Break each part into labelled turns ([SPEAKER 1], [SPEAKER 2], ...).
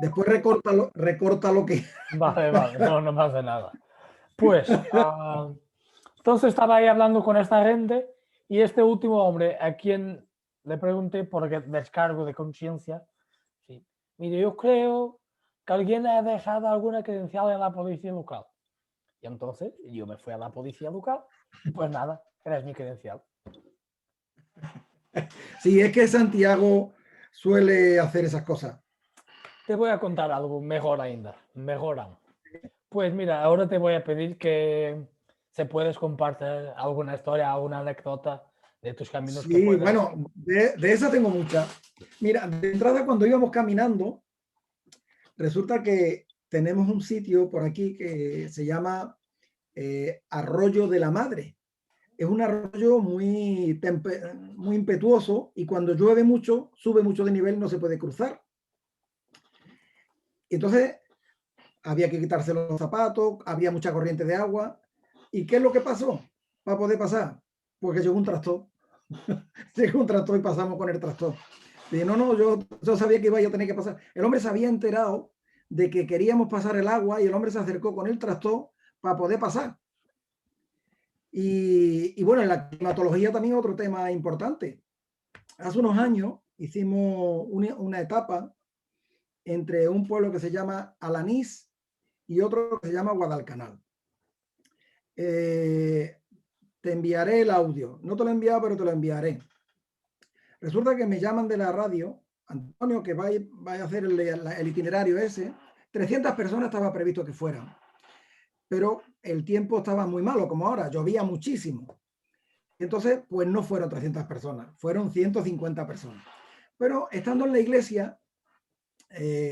[SPEAKER 1] Después recorta lo que...
[SPEAKER 2] Vale, vale, no, no pasa nada. Pues, entonces estaba ahí hablando con esta gente y este último hombre a quien le pregunté por descargo de conciencia, sí, mire, yo creo que alguien ha dejado alguna credencial en la policía local. Y entonces yo me fui a la policía local y pues nada, eres mi credencial.
[SPEAKER 1] Sí, es que Santiago suele hacer esas cosas.
[SPEAKER 2] Te voy a contar algo mejor ainda, mejor aún. Pues mira, ahora te voy a pedir que se puedes compartir alguna historia, alguna anécdota de tus caminos que
[SPEAKER 1] Sí,
[SPEAKER 2] puedas.
[SPEAKER 1] bueno, de esa tengo muchas. Mira, de entrada cuando íbamos caminando, resulta que tenemos un sitio por aquí que se llama Arroyo de la Madre. Es un arroyo muy impetuoso y cuando llueve mucho, sube mucho de nivel, no se puede cruzar. Entonces había que quitarse los zapatos, había mucha corriente de agua. ¿Y qué es lo que pasó para poder pasar? Porque llegó un tractor. Llegó un tractor y pasamos con el tractor. Dije, no, yo sabía que iba a tener que pasar. El hombre se había enterado de que queríamos pasar el agua y el hombre se acercó con el tractor para poder pasar. Y bueno, en la climatología también otro tema importante. Hace unos años hicimos una etapa entre un pueblo que se llama Alanís y otro que se llama Guadalcanal. Te enviaré el audio. No te lo he enviado, pero te lo enviaré. Resulta que me llaman de la radio, Antonio, que vaya a hacer el itinerario ese. 300 personas estaba previsto que fueran, pero el tiempo estaba muy malo, como ahora, llovía muchísimo. Entonces, pues no fueron 300 personas, fueron 150 personas. Pero estando en la iglesia,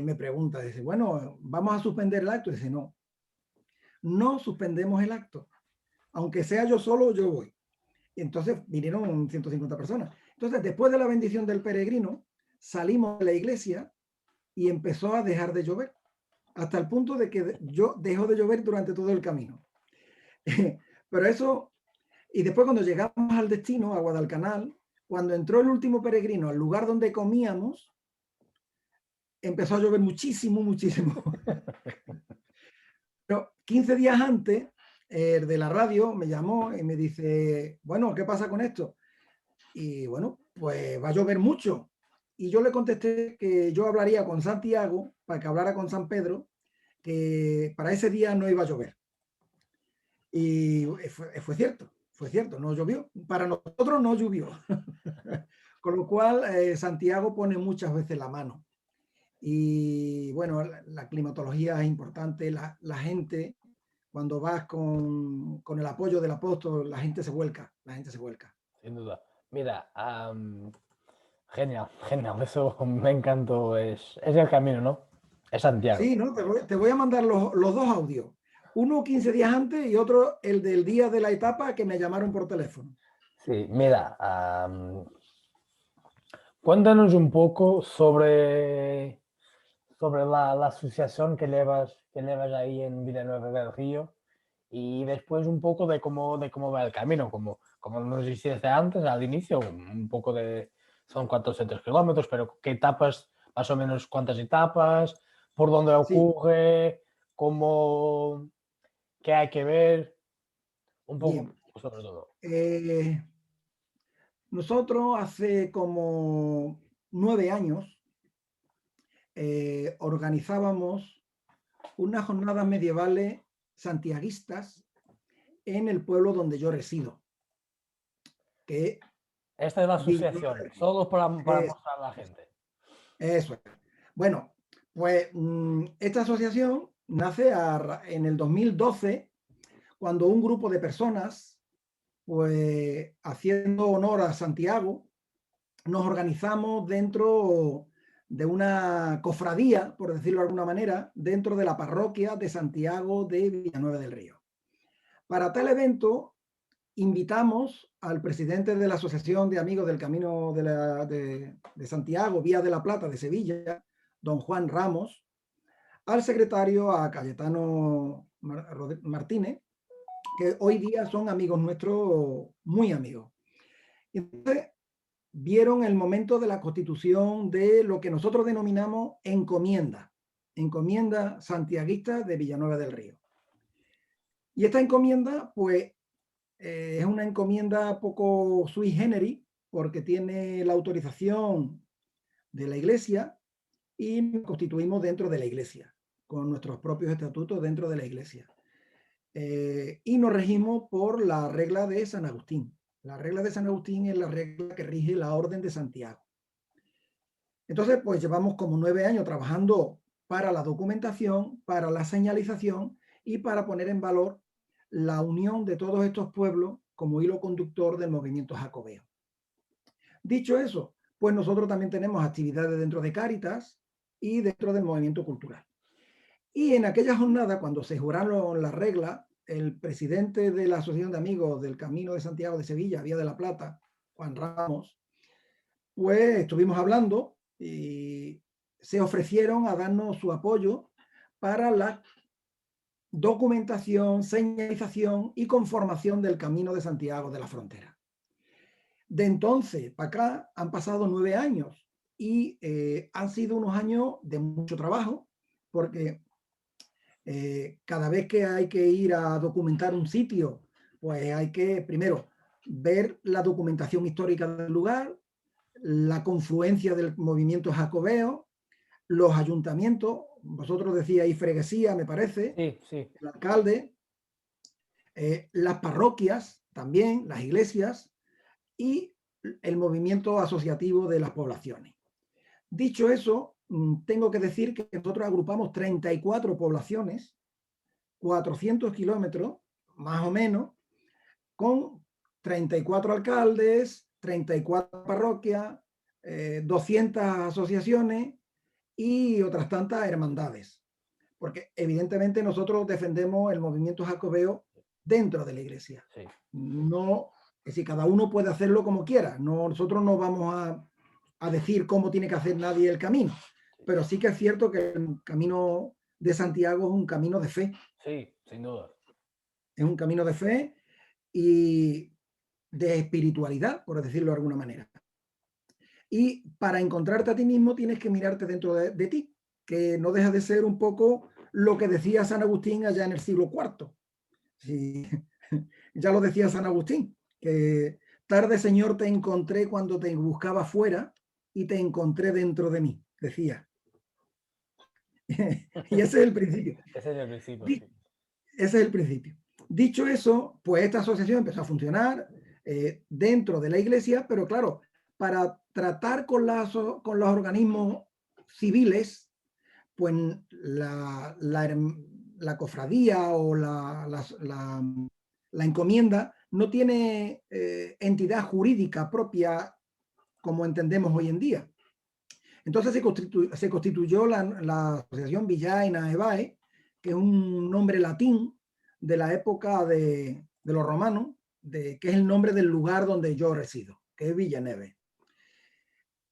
[SPEAKER 1] me pregunta, dice, bueno, ¿vamos a suspender el acto? Dice, no, no suspendemos el acto. Aunque sea yo solo, yo voy. Y entonces vinieron 150 personas. Entonces, después de la bendición del peregrino, salimos de la iglesia y empezó a dejar de llover, hasta el punto de que yo dejó de llover durante todo el camino. Pero eso, y después cuando llegamos al destino, a Guadalcanal, cuando entró el último peregrino al lugar donde comíamos, empezó a llover muchísimo, muchísimo. Pero 15 días antes, el de la radio me llamó y me dice, bueno, ¿qué pasa con esto? Y bueno, pues va a llover mucho. Y yo le contesté que yo hablaría con Santiago para que hablara con San Pedro, que para ese día no iba a llover. Y fue cierto, no llovió. Para nosotros no llovió. Con lo cual, Santiago pone muchas veces la mano. Y bueno, la climatología es importante, la gente, cuando vas con el apoyo del apóstol, la gente se vuelca, la gente se vuelca.
[SPEAKER 2] Sin duda. Mira, genial, genial, eso me encantó, es el camino, ¿no? Es Santiago.
[SPEAKER 1] Sí, ¿no? Te voy a mandar los dos audios. Uno 15 días antes y otro el del día de la etapa que me llamaron por teléfono.
[SPEAKER 2] Sí, mira, cuéntanos un poco sobre la asociación que llevas ahí en Villanueva del Río y después un poco de cómo va el camino, como nos hiciste antes, al inicio, un poco de, son 400 kilómetros, pero qué etapas, más o menos cuántas etapas, por dónde
[SPEAKER 1] Sí,
[SPEAKER 2] ocurre, cómo, qué hay que ver, un poco
[SPEAKER 1] bien.
[SPEAKER 2] sobre todo.
[SPEAKER 1] Eh, Nosotros hace como 9 años organizábamos unas jornadas medievales santiaguistas en el pueblo donde yo resido, que
[SPEAKER 2] Esta es la
[SPEAKER 1] Villanueva
[SPEAKER 2] asociación,
[SPEAKER 1] del Río.
[SPEAKER 2] solo para
[SPEAKER 1] Es-
[SPEAKER 2] mostrar a la gente.
[SPEAKER 1] Eso es. Bueno, pues esta asociación nace en el 2012, cuando un grupo de personas, pues haciendo honor a Santiago, nos organizamos dentro de una cofradía, por decirlo de alguna manera, dentro de la parroquia de Santiago de Villanueva del Río. Para tal evento, invitamos al presidente de la Asociación de Amigos del Camino de Santiago, Vía de la Plata de Sevilla, don Juan Ramos, al secretario, a Cayetano Martínez, que hoy día son amigos nuestros, muy amigos. Entonces, vieron el momento de la constitución de lo que nosotros denominamos encomienda. encomienda santiaguista de Villanueva del Río. Y esta encomienda, pues, es una encomienda poco sui generis, porque tiene la autorización de la Iglesia y nos constituimos dentro de la Iglesia, con nuestros propios estatutos dentro de la Iglesia. Y nos regimos por la regla de San Agustín. La regla de San Agustín es la regla que rige la Orden de Santiago. Entonces, pues llevamos como 9 años trabajando para la documentación, para la señalización y para poner en valor la unión de todos estos pueblos como hilo conductor del movimiento jacobeo. Dicho eso, pues nosotros también tenemos actividades dentro de Cáritas y dentro del movimiento cultural. Y en aquella jornada, cuando se juraron las reglas, el presidente de la Asociación de Amigos del Camino de Santiago de Sevilla, Vía de la Plata, Juan Ramos, pues estuvimos hablando y se ofrecieron a darnos su apoyo para la documentación, señalización y conformación del Camino de Santiago de la Frontera. De entonces para acá han pasado 9 años y han sido unos años de mucho trabajo, porque cada vez que hay que ir a documentar un sitio, pues hay que primero ver la documentación histórica del lugar, la confluencia del movimiento jacobeo, los ayuntamientos, vosotros decíais Freguesía, me parece,
[SPEAKER 2] Sí, sí.
[SPEAKER 1] el alcalde, las parroquias también, las iglesias y el movimiento asociativo de las poblaciones. Dicho eso, tengo que decir que nosotros agrupamos 34 poblaciones, 400 kilómetros, más o menos, con 34 alcaldes, 34 parroquias, 200 asociaciones y otras tantas hermandades. Porque evidentemente nosotros defendemos el movimiento jacobeo dentro de la iglesia.
[SPEAKER 2] Sí.
[SPEAKER 1] No, es decir, cada uno puede hacerlo como quiera. No, nosotros no vamos a decir cómo tiene que hacer nadie el camino. Pero sí que es cierto que el camino de Santiago es un camino de fe.
[SPEAKER 2] Sí, sin duda.
[SPEAKER 1] Es un camino de fe y de espiritualidad, por decirlo de alguna manera. Y para encontrarte a ti mismo tienes que mirarte dentro de ti, que no deja de ser un poco lo que decía San Agustín allá en el siglo IV. Sí, ya lo decía San Agustín, que tarde, Señor, te encontré cuando te buscaba fuera y te encontré dentro de mí, decía. Y ese es el principio.
[SPEAKER 2] Ese es el principio, sí.
[SPEAKER 1] Ese es el principio. Dicho eso, pues esta asociación empezó a funcionar dentro de la iglesia, pero claro, para tratar con los organismos civiles, pues la cofradía o la encomienda no tiene entidad jurídica propia como entendemos hoy en día. Entonces se constituyó la Asociación Villaina Evae, que es un nombre latín de la época de los romanos, que es el nombre del lugar donde yo resido, que es Villaneve.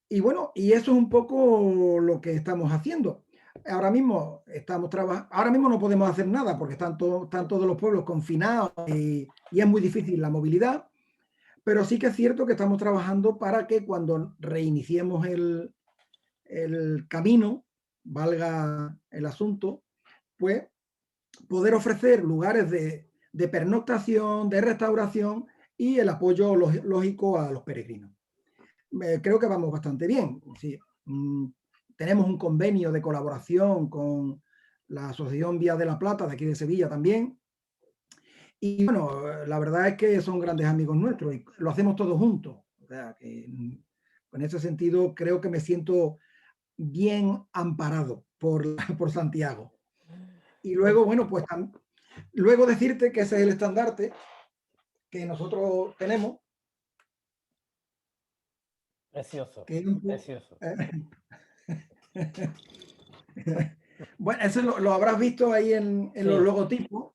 [SPEAKER 1] Y bueno, y eso es un poco lo que estamos haciendo. Ahora mismo estamos trabajando, ahora mismo no podemos hacer nada porque están todos los pueblos confinados y es muy difícil la movilidad, pero sí que es cierto que estamos trabajando para que cuando reiniciemos el camino, valga el asunto, pues poder ofrecer lugares de pernoctación, de restauración y el apoyo lógico a los peregrinos. Creo que vamos bastante bien. Sí, tenemos un convenio de colaboración con la Asociación Vía de la Plata de aquí de Sevilla también. Y bueno, la verdad es que son grandes amigos nuestros y lo hacemos todos juntos. O sea, que en ese sentido creo que me siento bien amparado por Santiago. Y luego, bueno, pues luego decirte que ese es el estandarte que nosotros tenemos.
[SPEAKER 2] Precioso,
[SPEAKER 1] Que
[SPEAKER 2] precioso.
[SPEAKER 1] Bueno, eso lo habrás visto ahí en
[SPEAKER 2] Sí.
[SPEAKER 1] los logotipos.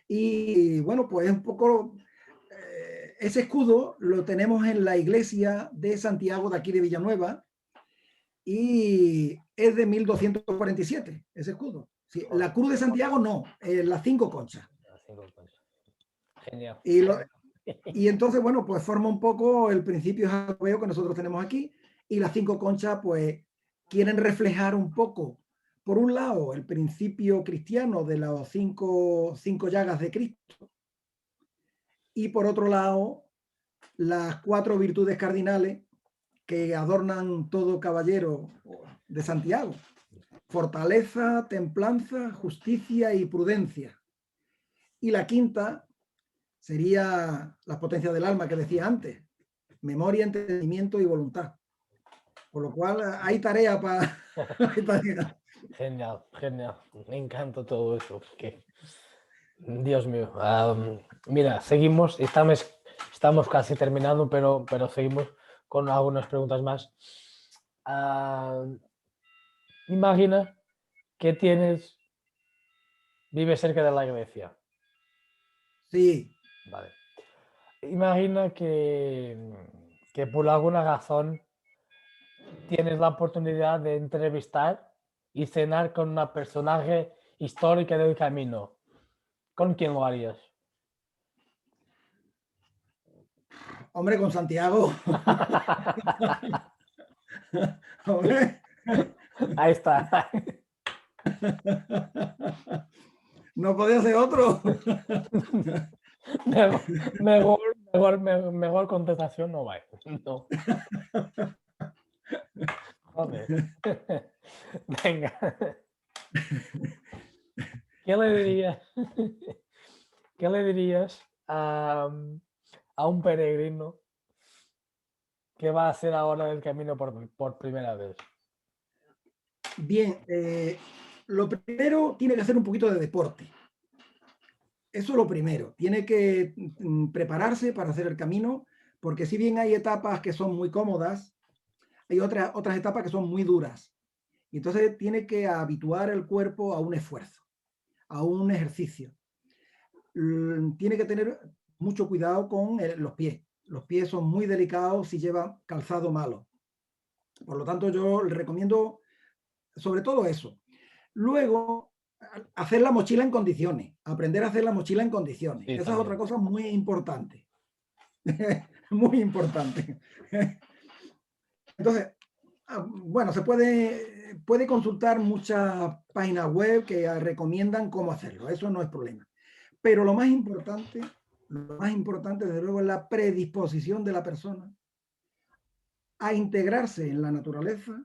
[SPEAKER 1] Y bueno, pues un poco ese escudo lo tenemos en la iglesia de Santiago de aquí de Villanueva y es de 1247, ese escudo. Sí, la cruz de Santiago no, las 5 conchas.
[SPEAKER 2] Las 5 conchas. Genial.
[SPEAKER 1] Y entonces, bueno, pues forma un poco el principio jacobeo que nosotros tenemos aquí y las 5 conchas pues quieren reflejar un poco por un lado, el principio cristiano de las cinco llagas de Cristo y por otro lado, las 4 virtudes cardinales que adornan todo caballero de Santiago: fortaleza, templanza, justicia y prudencia. Y la quinta sería la potencia del alma que decía antes: memoria, entendimiento y voluntad. Por lo cual hay tarea para...
[SPEAKER 2] Genial, genial. Me encanta todo eso. Dios mío. Mira, seguimos. Estamos casi terminando, pero seguimos con algunas preguntas más. Imagina que vives cerca de la iglesia.
[SPEAKER 1] Sí.
[SPEAKER 2] Vale. Imagina que por alguna razón tienes la oportunidad de entrevistar y cenar con una personaje histórica del camino. ¿Con quién lo harías?
[SPEAKER 1] Hombre, con Santiago. Hombre.
[SPEAKER 2] Ahí está.
[SPEAKER 1] No podía ser otro.
[SPEAKER 2] Mejor contestación no va. No. Joder. Venga. ¿Qué le dirías? ¿Qué le dirías a un peregrino que va a hacer ahora el camino por primera vez?
[SPEAKER 1] Bien, lo primero tiene que hacer un poquito de deporte. Eso es lo primero. Tiene que prepararse para hacer el camino, porque si bien hay etapas que son muy cómodas, hay otras etapas que son muy duras. Y entonces tiene que habituar el cuerpo a un esfuerzo, a un ejercicio. Tiene que tener mucho cuidado con los pies. Los pies son muy delicados si lleva calzado malo. Por lo tanto, yo le recomiendo sobre todo eso. Luego, hacer la mochila en condiciones, aprender a hacer la mochila en condiciones.
[SPEAKER 2] Sí,
[SPEAKER 1] Esa
[SPEAKER 2] también.
[SPEAKER 1] es otra cosa muy importante. Muy importante. Entonces, bueno, se puede consultar muchas páginas web que recomiendan cómo hacerlo. Eso no es problema. Pero lo más importante, desde luego, es la predisposición de la persona a integrarse en la naturaleza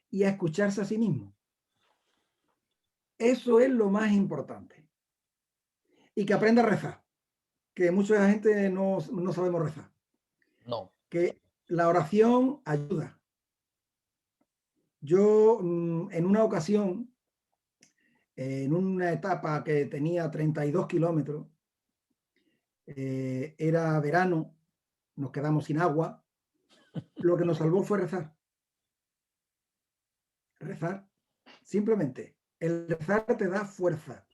[SPEAKER 1] y a escucharse a sí mismo. Eso es lo más importante. Y que aprenda a rezar, que mucha gente no sabemos rezar.
[SPEAKER 2] No.
[SPEAKER 1] Que la oración ayuda. Yo en una ocasión, en una etapa que tenía 32 kilómetros, era verano, nos quedamos sin agua, lo que nos salvó fue rezar. Rezar, simplemente. El rezar te da fuerza.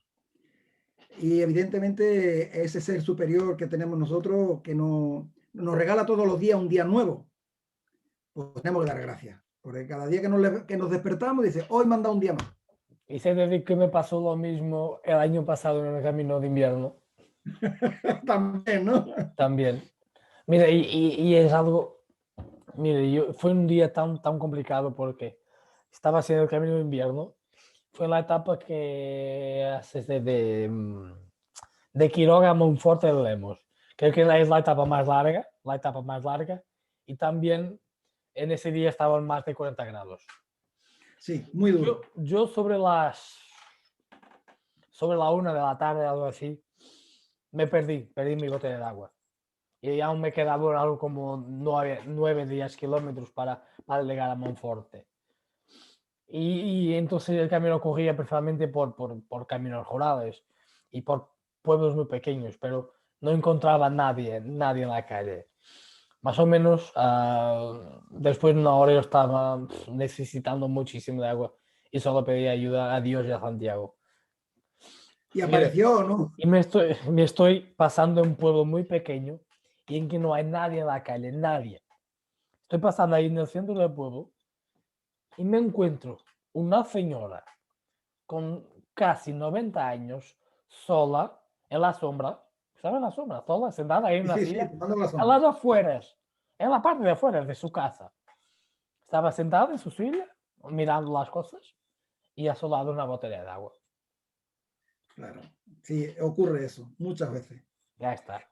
[SPEAKER 1] Y evidentemente ese ser superior que tenemos nosotros, que nos regala todos los días un día nuevo, pues tenemos que dar gracias. Porque cada día que nos despertamos, dice, hoy me han dado un día más.
[SPEAKER 2] Y sé decir que me pasó lo mismo el año pasado en el camino de invierno.
[SPEAKER 1] También, ¿no?
[SPEAKER 2] También. Mira, y es algo, mire, fue un día tan complicado porque estaba haciendo el camino de invierno. Fue la etapa que haces de Quiroga a Monforte de Lemos. Creo que es la etapa más larga, y también en ese día estaban más de 40 grados.
[SPEAKER 1] Sí, muy duro.
[SPEAKER 2] Yo sobre la 1 de la tarde, algo así, perdí mi bote de agua. Y aún me quedaba algo como 9-10 kilómetros para llegar a Monforte. Y entonces el camino corría perfectamente por caminos rurales y por pueblos muy pequeños, pero no encontraba nadie en la calle. Más o menos después de una hora yo estaba necesitando muchísimo de agua y solo pedía ayuda a Dios y a Santiago.
[SPEAKER 1] Y
[SPEAKER 2] Mire,
[SPEAKER 1] apareció, ¿no?
[SPEAKER 2] y me estoy pasando en un pueblo muy pequeño y en que no hay nadie en la calle, nadie. Estoy pasando ahí en el centro del pueblo y me encuentro una señora con casi 90 años, sola, en la sombra, ¿sabes? En la sombra, sola, sentada ahí en una
[SPEAKER 1] Sí, sí,
[SPEAKER 2] silla,
[SPEAKER 1] tomando la
[SPEAKER 2] a
[SPEAKER 1] sombra.
[SPEAKER 2] las afueras, en la parte de afuera de su casa. Estaba sentada en su silla, mirando las cosas, y a su lado una botella de agua.
[SPEAKER 1] Claro, sí, ocurre eso muchas veces.
[SPEAKER 2] Ya está.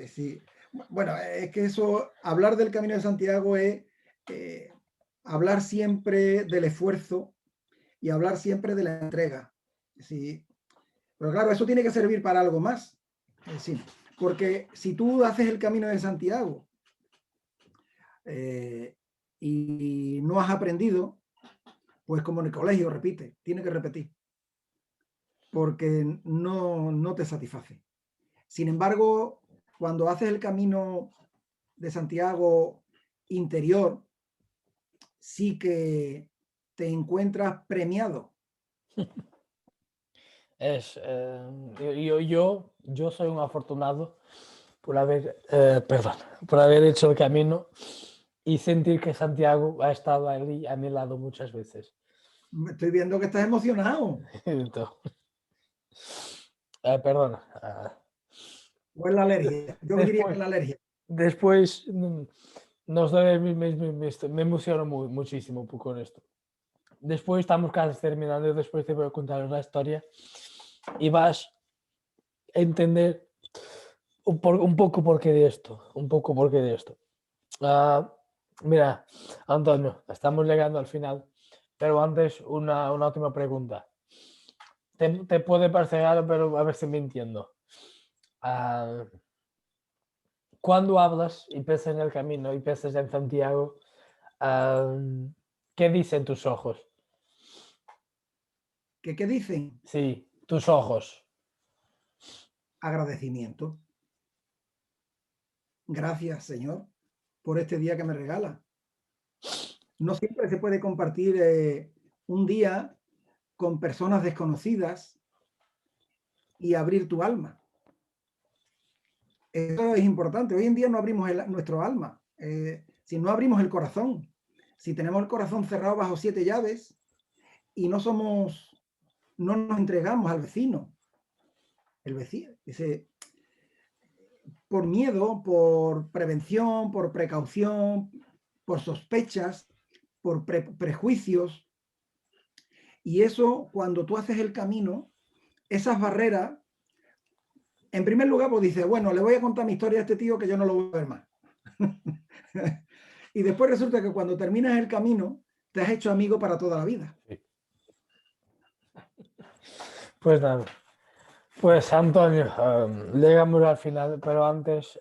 [SPEAKER 1] Sí. Bueno, es que eso, hablar del Camino de Santiago es hablar siempre del esfuerzo y hablar siempre de la entrega. Sí. Pero claro, eso tiene que servir para algo más. Sí. Porque si tú haces el Camino de Santiago y no has aprendido, pues como en el colegio, repite, tiene que repetir, porque no te satisface. Sin embargo, cuando haces el Camino de Santiago interior, sí que te encuentras premiado.
[SPEAKER 2] Yo soy un afortunado por por haber hecho el camino y sentir que Santiago ha estado ahí a mi lado muchas veces.
[SPEAKER 1] Me estoy viendo que estás emocionado.
[SPEAKER 2] Entonces, perdona.
[SPEAKER 1] O es la alergia. Yo diría que es
[SPEAKER 2] Después,
[SPEAKER 1] la alergia.
[SPEAKER 2] después no sé, me emociono muchísimo con esto. Después estamos casi terminando y después te voy a contar una historia y vas a entender un poco por qué de esto, un poco por qué de esto. Mira, Antonio, estamos llegando al final, pero antes una última pregunta. Te puede parecer raro, pero a ver si me entiendo. Cuando hablas y piensas en el camino y piensas en Santiago, ¿qué dicen tus ojos?
[SPEAKER 1] ¿Qué dicen?
[SPEAKER 2] Sí, tus ojos.
[SPEAKER 1] Agradecimiento. Gracias, Señor, por este día que me regala. No siempre se puede compartir un día con personas desconocidas y abrir tu alma. Eso es importante. Hoy en día no abrimos nuestro alma, si no abrimos el corazón, si tenemos el corazón cerrado bajo 7 llaves y no nos entregamos al vecino. El vecino dice, por miedo, por prevención, por precaución, por sospechas, por prejuicios. Y eso, cuando tú haces el camino, esas barreras, en primer lugar, pues dices, bueno, le voy a contar mi historia a este tío que yo no lo voy a ver más. Y después resulta que cuando terminas el camino, te has hecho amigo para toda la vida.
[SPEAKER 2] Sí. Pues nada. Pues Antonio, llegamos al final, pero antes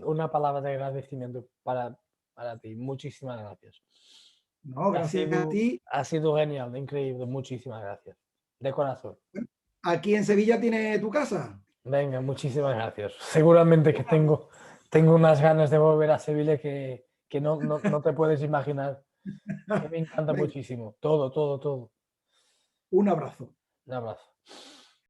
[SPEAKER 2] una palabra de agradecimiento para ti. Muchísimas gracias.
[SPEAKER 1] No, gracias a ti.
[SPEAKER 2] Ha sido genial, increíble. Muchísimas gracias. De corazón.
[SPEAKER 1] Aquí en Sevilla tiene tu casa.
[SPEAKER 2] Venga, muchísimas gracias. Seguramente que tengo unas ganas de volver a Sevilla que no te puedes imaginar. Que me encanta
[SPEAKER 1] Venga,
[SPEAKER 2] muchísimo. Todo, todo, todo.
[SPEAKER 1] un abrazo.
[SPEAKER 2] Un abrazo.